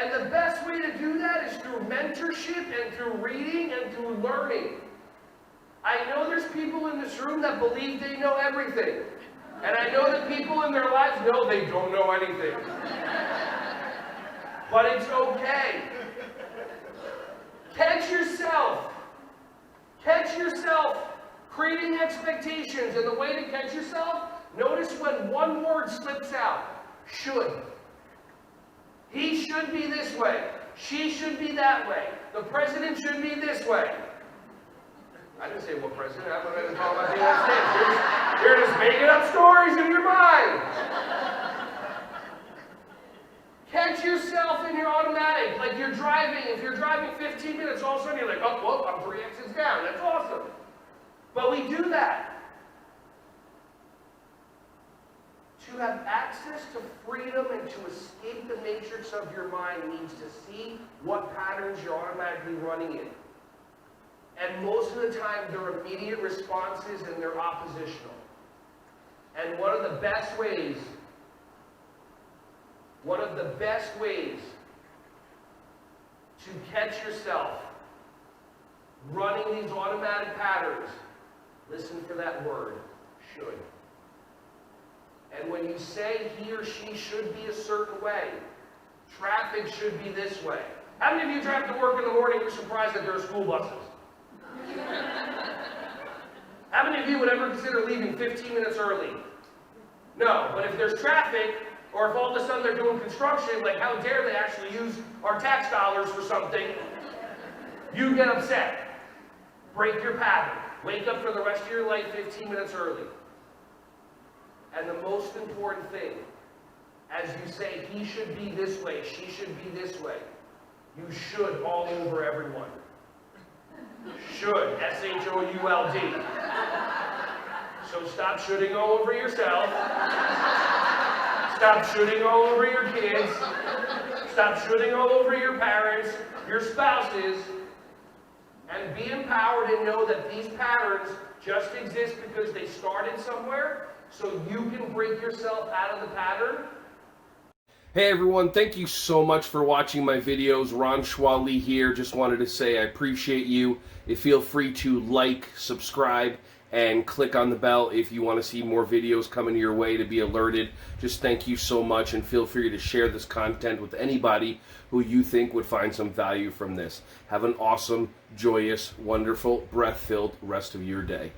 And the best way to do that is through mentorship and through reading and through learning. I know there's people in this room that believe they know everything. And I know that people in their lives know they don't know anything. But it's okay. Catch yourself. Catch yourself creating expectations. And the way to catch yourself, notice when one word slips out. Should. He should be this way. She should be that way. The president should be this way. I didn't say what president. I'm not even talking about the United States. You're just making up stories in your mind. Catch yourself in your automatic, like you're driving. If you're driving 15 minutes, all of a sudden you're like, oh, well, I'm 3 exits down. That's awesome. But we do that. To have access to freedom and to escape the matrix of your mind means to see what patterns you're automatically running in. And most of the time, they're immediate responses and they're oppositional. And one of the best ways to catch yourself running these automatic patterns, listen for that word, should. And when you say he or she should be a certain way, traffic should be this way. How many of you drive to work in the morning, you're surprised that there are school buses? How many of you would ever consider leaving 15 minutes early? No, but if there's traffic, or if all of a sudden they're doing construction, like how dare they actually use our tax dollars for something, you get upset. Break your pattern. Wake up for the rest of your life 15 minutes early. And the most important thing, as you say, he should be this way, she should be this way, you should all over everyone. Should, S-H-O-U-L-D. So stop shooting all over yourself. Stop shooting all over your kids. Stop shooting all over your parents, your spouses, and be empowered and know that these patterns just exist because they started somewhere, so you can break yourself out of the pattern. Hey everyone, thank you so much for watching my videos. Ron Schwally here. Just wanted to say I appreciate you. Feel free to like, subscribe, and click on the bell if you want to see more videos coming your way to be alerted. Just thank you so much, and feel free to share this content with anybody who you think would find some value from this. Have an awesome, joyous, wonderful, breath-filled rest of your day.